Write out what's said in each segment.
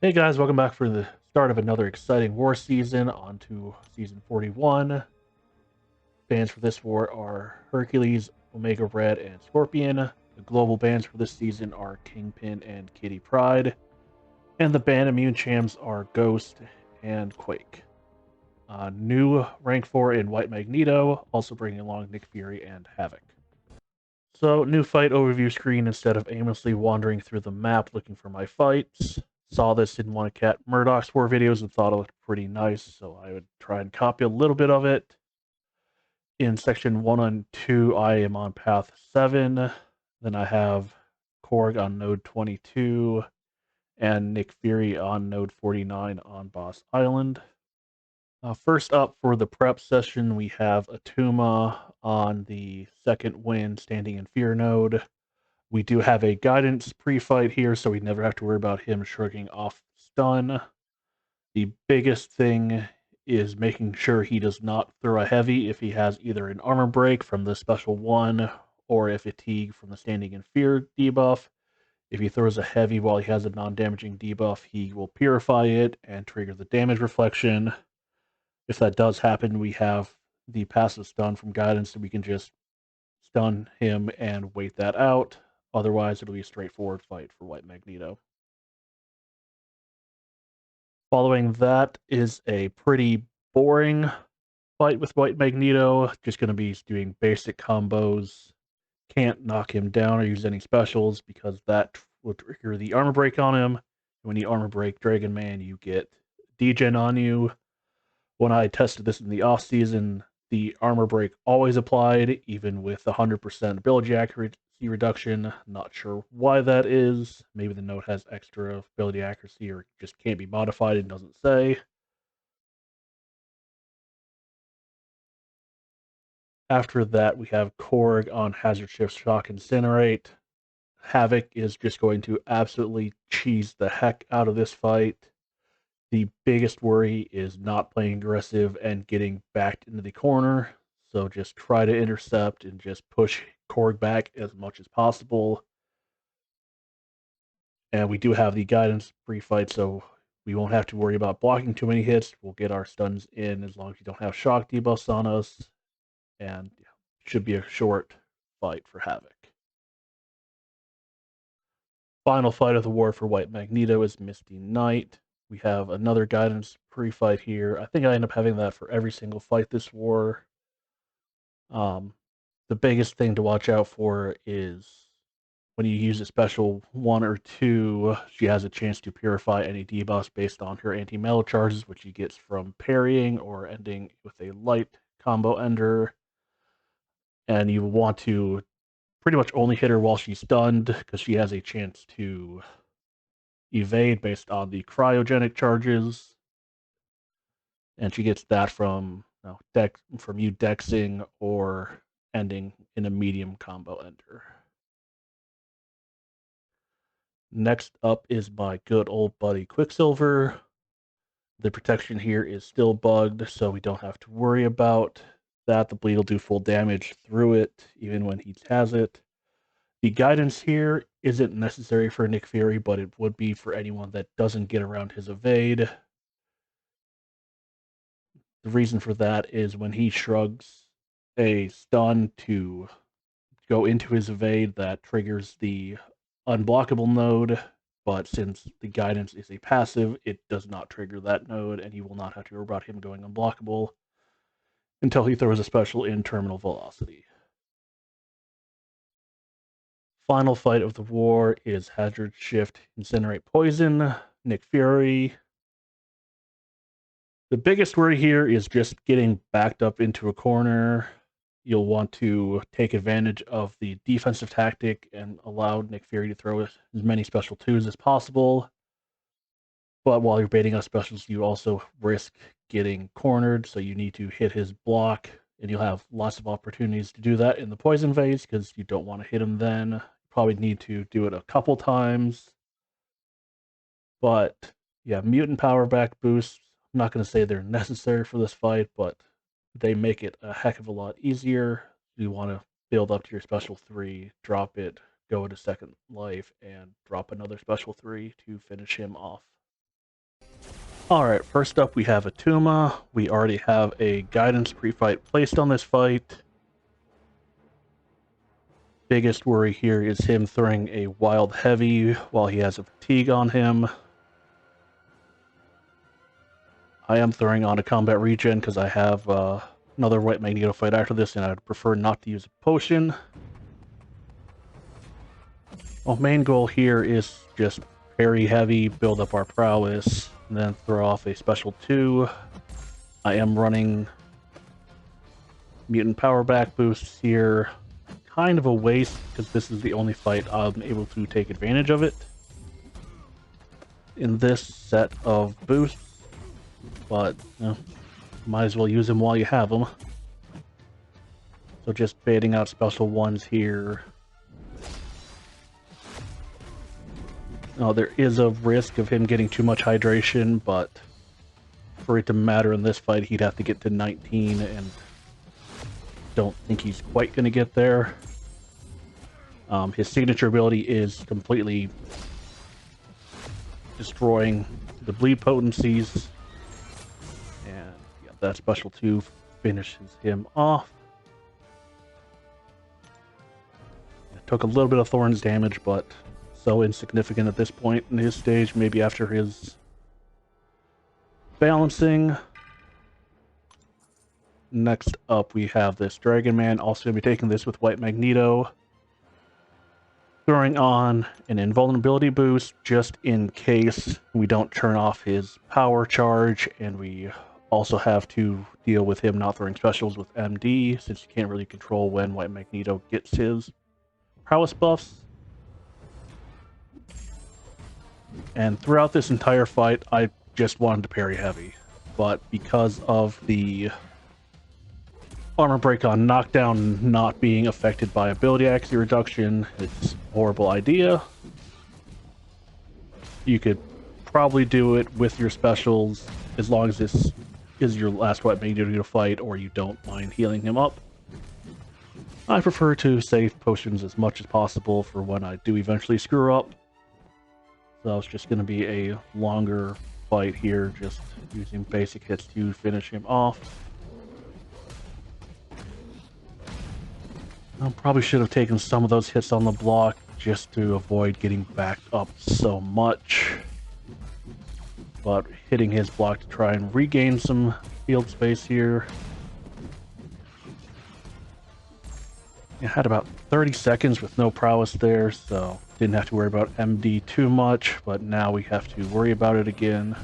Hey guys, welcome back for the start of another exciting war season. On to season 41. Bans for this war are Hercules, Omega Red, and Scorpion. The global bans for this season are Kingpin and Kitty Pryde. And the ban immune champs are Ghost and Quake. New rank 4 in White Magneto, also bringing along Nick Fury and Havok. So, new fight overview screen instead of aimlessly wandering through the map looking for my fights. Saw this in one of Cat Murdoch's war videos and thought it looked pretty nice, so I would try and copy a little bit of it. In section 1 and 2, I am on path 7. Then I have Korg on node 22 and Nick Fury on node 49 on Boss Island. First up for the prep session, we have Attuma on the second win standing in Fear node. We do have a guidance pre-fight here, so we never have to worry about him shrugging off stun. The biggest thing is making sure he does not throw a heavy if he has either an armor break from the special 1 or a fatigue from the standing in fear debuff. If he throws a heavy while he has a non-damaging debuff, he will purify it and trigger the damage reflection. If that does happen, we have the passive stun from guidance, so we can just stun him and wait that out. Otherwise, it'll be a straightforward fight for White Magneto. Following that is a pretty boring fight with White Magneto. Just going to be doing basic combos. Can't knock him down or use any specials because that will trigger the armor break on him. And when you armor break DragonMan, you get degen on you. When I tested this in the off season, the armor break always applied, even with 100% ability accuracy reduction. Not sure why that is. Maybe the node has extra ability accuracy or just can't be modified and doesn't say. After that, we have Korg on Hazard Shift Shock Incinerate. Havok is just going to absolutely cheese the heck out of this fight. The biggest worry is not playing aggressive and getting backed into the corner. So just try to intercept and just push Korg back as much as possible. And we do have the guidance pre-fight, so we won't have to worry about blocking too many hits. We'll get our stuns in as long as you don't have shock debuffs on us. And yeah, should be a short fight for Havok. Final fight of the war for White Magneto is Misty Knight. We have another guidance pre-fight here. I think I end up having that for every single fight this war. The biggest thing to watch out for is when you use a special 1 or 2, she has a chance to purify any debuffs based on her anti-metal charges, which she gets from parrying or ending with a light combo ender. And you want to pretty much only hit her while she's stunned, because she has a chance to evade based on the cryogenic charges. And she gets that from you dexing or ending in a medium combo ender. Next up is my good old buddy Quicksilver. The protection here is still bugged, so we don't have to worry about that. The bleed will do full damage through it, even when he has it. The guidance here isn't necessary for Nick Fury, but it would be for anyone that doesn't get around his evade. The reason for that is when he shrugs a stun to go into his evade, that triggers the unblockable node, but since the guidance is a passive, it does not trigger that node, and you will not have to worry about him going unblockable until he throws a special in terminal velocity. Final fight of the war is Hazard Shift Incinerate Poison, Nick Fury. The biggest worry here is just getting backed up into a corner. You'll want to take advantage of the defensive tactic and allow Nick Fury to throw as many special 2s as possible. But while you're baiting out specials, you also risk getting cornered, so you need to hit his block, and you'll have lots of opportunities to do that in the poison phase because you don't want to hit him then. You probably need to do it a couple times. But yeah, mutant power back boosts. I'm not going to say they're necessary for this fight, but they make it a heck of a lot easier. You want to build up to your special 3, drop it, go into second life, and drop another special 3 to finish him off. Alright, first up we have Attuma. We already have a guidance pre-fight placed on this fight. Biggest worry here is him throwing a wild heavy while he has a fatigue on him. I am throwing on a combat regen because I have another White Magneto fight after this, and I'd prefer not to use a potion. Well, main goal here is just parry heavy, build up our prowess, and then throw off a special 2. I am running mutant power back boosts here. Kind of a waste because this is the only fight I'm able to take advantage of it in this set of boosts, but you know, might as well use them while you have them. So just baiting out special 1s here. Now, there is a risk of him getting too much hydration, but for it to matter in this fight, he'd have to get to 19, and don't think he's quite going to get there. His signature ability is completely destroying the bleed potencies, and yeah, that special 2 finishes him off. It took a little bit of Thorn's damage, but so insignificant at this point in his stage, maybe after his balancing. Next up, we have this DragonMan, also going to be taking this with White Magneto. Throwing on an invulnerability boost just in case we don't turn off his power charge, and we also have to deal with him not throwing specials with MD, since you can't really control when White Magneto gets his prowess buffs. And throughout this entire fight, I just wanted to parry heavy, but because of the armor break on knockdown not being affected by ability accuracy reduction, it's a horrible idea. You could probably do it with your specials as long as this is your last White Magneto to fight, or you don't mind healing him up. I prefer to save potions as much as possible for when I do eventually screw up. So it's just going to be a longer fight here, just using basic hits to finish him off. I probably should have taken some of those hits on the block just to avoid getting backed up so much. But hitting his block to try and regain some field space here. I had about 30 seconds with no prowess there, so didn't have to worry about MD too much, but now we have to worry about it again.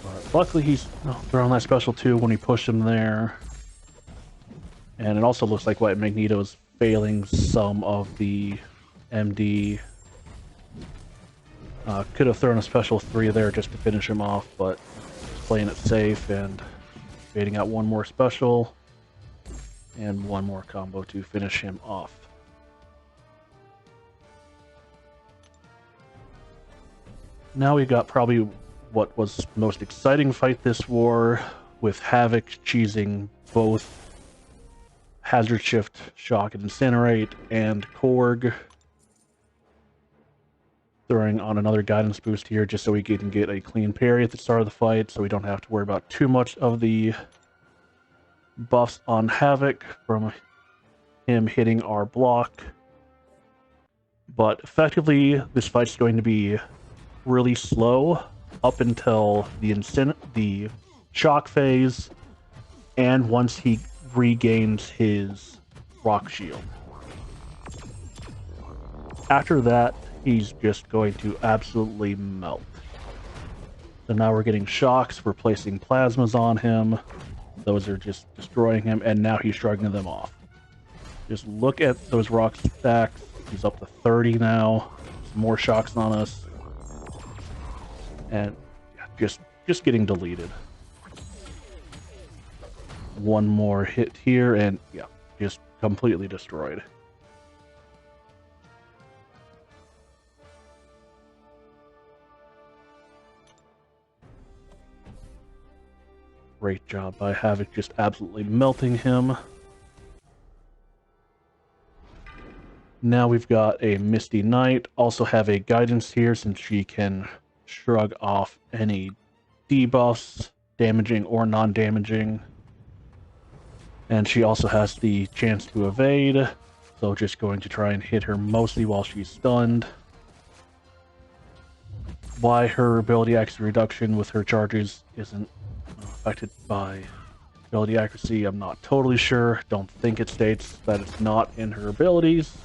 But luckily he's throwing that special 2 when we push him there. And it also looks like White Magneto is failing some of the MD. Could have thrown a special 3 there just to finish him off, but playing it safe and baiting out one more special and one more combo to finish him off. Now we got probably what was most exciting fight this war, with Havok cheesing both Hazard Shift, Shock, and Incinerate, and Korg throwing on another guidance boost here just so we can get a clean parry at the start of the fight, so we don't have to worry about too much of the buffs on Havok from him hitting our block. But effectively, this fight's going to be really slow up until the shock phase, and once he regains his rock shield. After that, he's just going to absolutely melt. So now we're getting shocks, we're placing plasmas on him. Those are just destroying him, and now he's shrugging them off. Just look at those rock stacks. He's up to 30 now. Some more shocks on us. And just getting deleted. One more hit here, and yeah, just completely destroyed. Great job by Havok, just absolutely melting him. Now we've got a Misty Knight, also have a guidance here since she can shrug off any debuffs, damaging or non-damaging. And she also has the chance to evade, so just going to try and hit her mostly while she's stunned. Why her ability accuracy reduction with her charges isn't affected by ability accuracy, I'm not totally sure. Don't think it states that it's not in her abilities.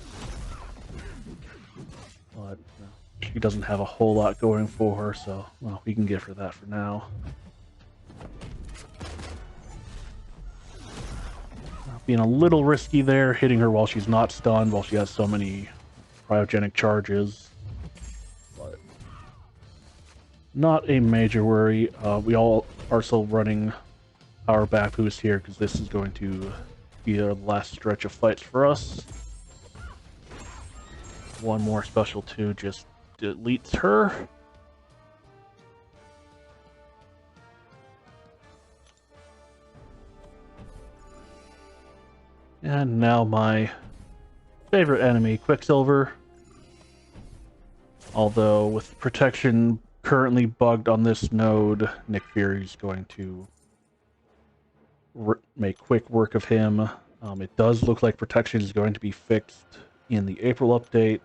But she doesn't have a whole lot going for her, so well, we can give her that for now. Being a little risky there, hitting her while she's not stunned, while she has so many cryogenic charges. But not a major worry. We all are still running power back boost here, because this is going to be the last stretch of fights for us. One more special 2 just deletes her. And now my favorite enemy, Quicksilver. Although with protection currently bugged on this node, Nick Fury's going to make quick work of him. It does look like protection is going to be fixed in the April update.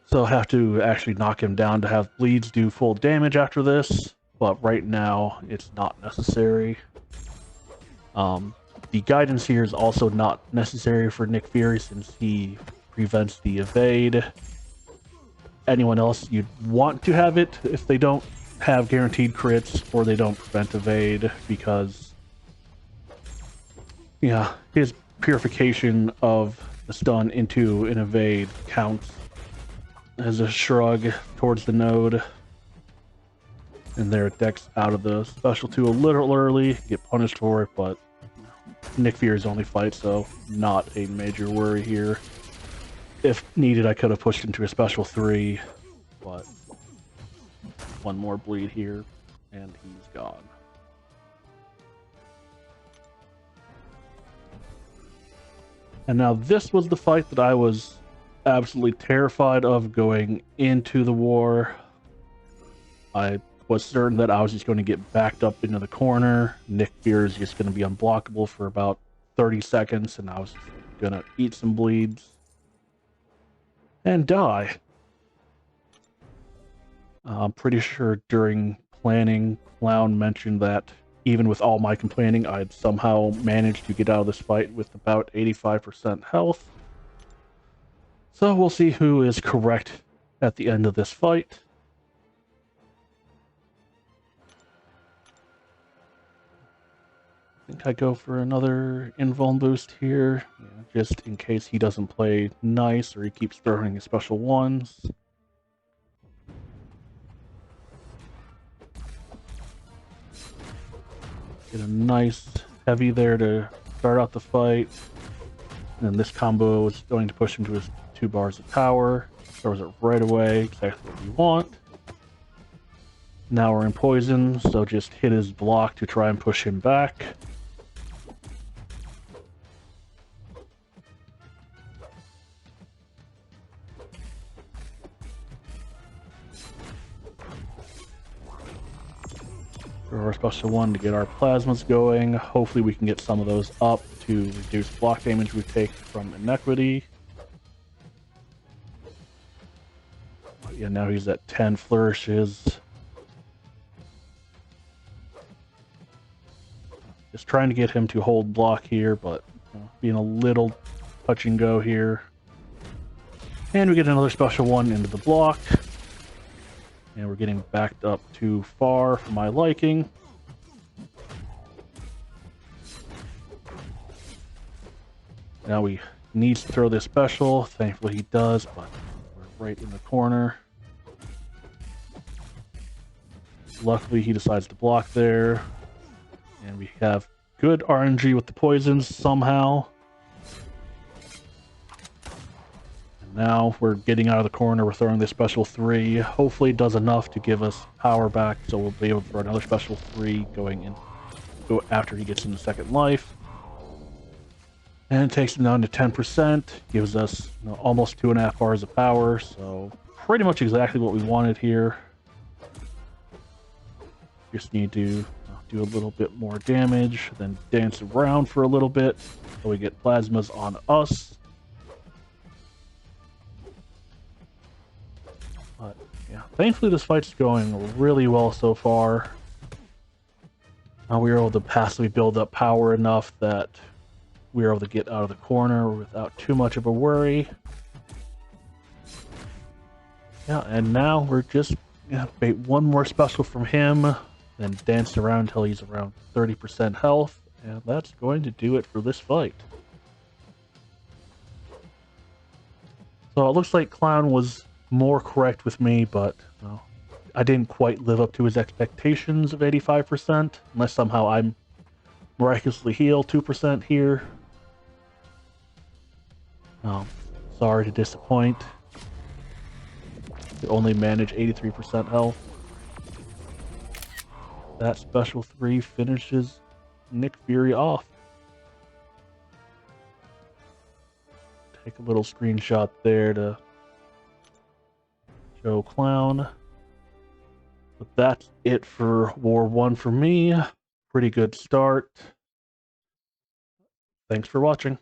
So I'll have to actually knock him down to have bleeds do full damage after this. But right now, it's not necessary. The guidance here is also not necessary for Nick Fury since he prevents the evade. Anyone else, you'd want to have it if they don't have guaranteed crits or they don't prevent evade, because yeah, his purification of the stun into an evade counts as a shrug towards the node. And there it decks out of the special 2 a little early, get punished for it, but Nick Fury's only fight, so not a major worry here. If needed, I could have pushed into a special 3, but one more bleed here, and he's gone. And now this was the fight that I was absolutely terrified of going into the war. I was certain that I was just going to get backed up into the corner. Nick Fury is just going to be unblockable for about 30 seconds, and I was going to eat some bleeds and die. I'm pretty sure during planning, Clown mentioned that even with all my complaining, I'd somehow managed to get out of this fight with about 85% health. So we'll see who is correct at the end of this fight. I think I go for another invuln boost here, just in case he doesn't play nice or he keeps throwing his special 1s. Get a nice heavy there to start out the fight. And then this combo is going to push him to his 2 bars of power. Throws it right away, exactly what we want. Now we're in poison, so just hit his block to try and push him back. Throw our special 1 to get our plasmas going. Hopefully we can get some of those up to reduce block damage we take from Inequity. Yeah, now he's at 10 flourishes. Just trying to get him to hold block here, but being a little touch and go here. And we get another special 1 into the block. And we're getting backed up too far for my liking. Now he needs to throw this special. Thankfully he does, but we're right in the corner. Luckily he decides to block there. And we have good RNG with the poisons somehow. Now we're getting out of the corner, we're throwing this special 3. Hopefully it does enough to give us power back, so we'll be able to throw another special 3 go after he gets into second life. And it takes him down to 10%, gives us almost 2.5 bars of power, so pretty much exactly what we wanted here. Just need to do a little bit more damage, then dance around for a little bit so we get plasmas on us. But yeah, thankfully this fight's going really well so far. We were able to passively build up power enough that we were able to get out of the corner without too much of a worry. Yeah, and now we're just gonna bait one more special from him, then dance around until he's around 30% health, and that's going to do it for this fight. So it looks like Clown was more correct with me, but I didn't quite live up to his expectations of 85%, unless somehow I'm miraculously heal 2% here. Sorry to disappoint. We only manage 83% health. That special 3 finishes Nick Fury off. Take a little screenshot there to show Clown. But that's it for War 1 for me. Pretty good start. Thanks for watching.